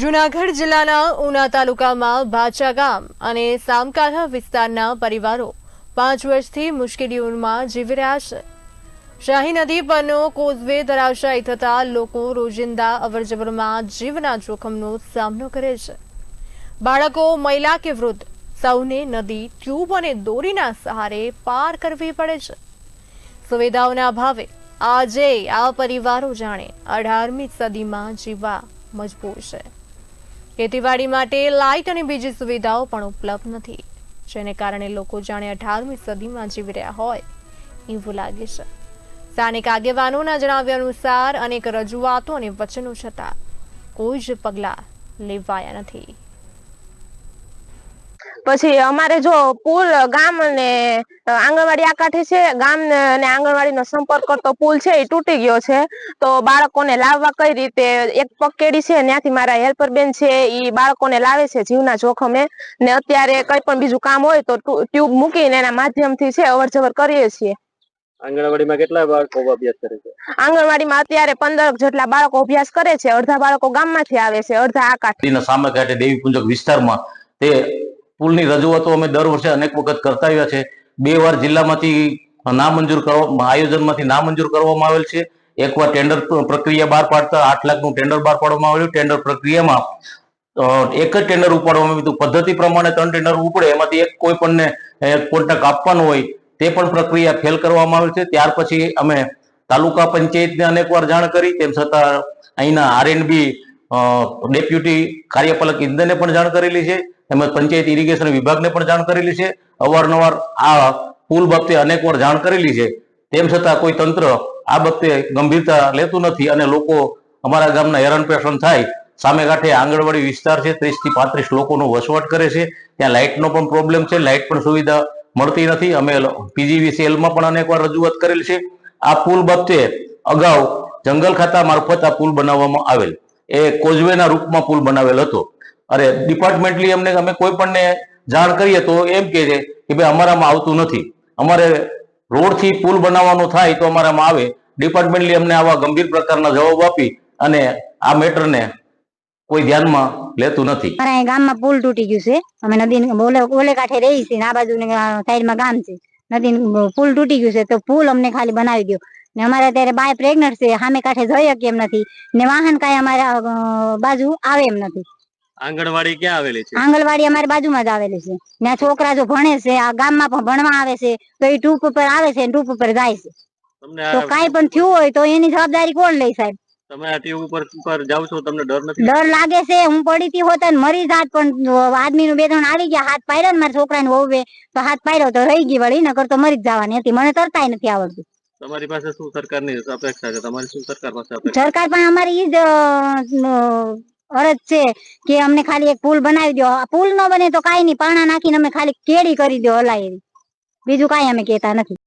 જૂનાગઢ જિલ્લાના ઉના તાલુકામાં ભાચા ગામ અને સામકાંઠા વિસ્તારના પરિવારો 5 વર્ષથી મુશ્કેલીઓમાં જીવી રહ્યા છે। શાહી નદી પરનો કોઝવે ધરાશાયી થતા લોકો રોજિંદા અવરજવરમાં જીવના જોખમનો સામનો કરે છે। બાળકો, મહિલા કે વૃદ્ધ સૌને નદી ટ્યુબ અને દોરીના સહારે પાર કરવી પડે છે। સુવિધાઓના અભાવે આજે આ પરિવારો જાણે 18મી સદીમાં જીવવા મજબૂર છે। ખેતીવાડી માટે લાઇટ અને બીજી સુવિધાઓ પણ ઉપલબ્ધ નથી, જેને કારણે લોકો જાણે 18મી સદીમાં જીવી રહ્યા હોય એવું લાગે છે। સ્થાનિક આગેવાનોના જણાવ્યા અનુસાર અનેક રજૂઆતો અને વચનો છતાં કોઈ જ પગલાં લેવાયા નથી। પછી અમારે જો પુલ ગામ અને આંગણવાડી આ કાંઠે છે, ગામ અને આંગણવાડીનો સંપર્ક કરતો પુલ છે એ તૂટી ગયો છે। તો બાળકોને લાવવા કઈ રીતે? એક પકેડી છે, ત્યાંથી મારા હેલ્પર બેન છે એ બાળકોને લાવે છે જીવના જોખમે ને અત્યારે કઈ પણ બીજું કામ હોય તો ટ્યુબ મૂકીને એના માધ્યમથી છે અવર જવર કરીએ છીએ। આંગણવાડીમાં કેટલા બાળકો અભ્યાસ કરે છે? આંગણવાડીમાં અત્યારે 15 જેટલા બાળકો અભ્યાસ કરે છે। અડધા બાળકો ગામમાંથી આવે છે, અડધા આ કાંઠે સામે કાંઠે દેવી પુંજક વિસ્તારમાં તે પુલની રજૂઆતો અમે દર વર્ષે અનેક વખત કરતા આવ્યા છે। 2 વાર જિલ્લામાંથી નામંજૂર કરવામાં આયોજનમાંથી નામંજૂર કરવામાં આવેલ છે। એકવાર ટેન્ડર પ્રક્રિયા બહાર પાડતા 8 લાખનું ટેન્ડર બહાર પાડવામાં આવેલું। ટેન્ડર પ્રક્રિયામાં એક જ ટેન્ડર ઉપાડવામાં આવ્યું, પદ્ધતિ પ્રમાણે 3 ટેન્ડર ઉપડે એમાંથી એક કોઈ પણને કોન્ટ્રાક્ટ આપવાનો હોય તે પણ પ્રક્રિયા ફેલ કરવામાં આવેલ છે। ત્યાર પછી અમે તાલુકા પંચાયતને અનેકવાર જાણ કરી, તેમ છતાં અહીંના આરએનબી ડેપ્યુટી કાર્યપાલક ઇજનેરને પણ જાણ કરેલી છે, તેમજ પંચાયત ઇરિગેશન વિભાગને પણ જાણ કરેલી છે। અવારનવાર આ પુલ બાબતે અનેકવાર જાણ કરેલી છે, તેમ છતાં કોઈ તંત્ર આ બાબતે ગંભીરતા લેતું નથી અને લોકો અમારા ગામના હેરાન પરેશાન થાય। સામે કાંઠે આંગણવાડી વિસ્તાર છે, 30 થી 35 લોકોનો વસવાટ કરે છે। ત્યાં લાઇટનો પણ પ્રોબ્લેમ છે, લાઇટ પણ સુવિધા મળતી નથી। અમે પીજીવીસીએલમાં પણ અનેકવાર રજૂઆત કરેલ છે। આ પુલ બાબતે અગાઉ જંગલ ખાતા મારફત આ પુલ બનાવવામાં આવેલ, એ કોઝવેના રૂપમાં પુલ બનાવેલ હતો। અરે ડિપાર્ટમેન્ટલી અમે કોઈ પણને જાણ કરીએ તો એમ કહે છે કે ભાઈ અમારામાં આવતું નથી। અમારે રોડથી પુલ બનાવવાનો થાય તો અમારામાં આવે। ડિપાર્ટમેન્ટલી અમને આવા ગંભીર પ્રકારના જવાબ આપી અને આ મેટરને કોઈ ધ્યાનમાં લેતું નથી। અમારા ગામમાં પુલ તૂટી ગયું છે। અમે નદી ઓલે કાંઠે રહી છીએ, આ બાજુ સાઈડમાં ગામ છે, નદી પુલ તૂટી ગયું છે તો પુલ અમને ખાલી બનાવી દો ને। અમારે અત્યારે બાય પ્રેગ્નન્ટ છે, સામે કાંઠે જઈએ કેમ નથી ને વાહન કાંઈ અમારા બાજુ આવે એમ નથી। આંગણવાડી ક્યાં આવેલી છે? આંગણવાડી અમારી બાજુમાં જ આવેલી છે। ત્યાં છોકરા જો ભણે છે, આ ગામમાં પણ ભણવા આવે છે તો એ ટૂપ ઉપર આવે છે, ટૂપ ઉપર જાય છે। તો કાંઈ પણ થયું હોય તો એની જવાબદારી કોણ લે સાહેબ? તમે આ ટ્યુબ ઉપર જાવ છો, તમને ડર નથી? ડર લાગે છે। હું પડીતી હોત ને મરી જાત, પણ આદમીનું 2-3 આવી ગયા, હાથ પાડ્યો ને મારા છોકરાને વહુએ તો હાથ પાડ્યો તો રહી ગઈ, વળી નકર તો મરી જ જવાની હતી। મને તરતાય નથી આવડતું। તમારી પાસે શું સરકારની અપેક્ષા છે? તમારી શું સરકાર પાસે અપેક્ષા? સરકાર પણ અમારી ઈ જ અરજ છે કે અમને ખાલી એક પુલ બનાવી દો। પુલ ન બને તો કાંઈ નહીં, પાણા નાખીને અમે ખાલી કેડી કરી દો હલાય એવી, બીજું કાંઈ અમે કહેતા નથી।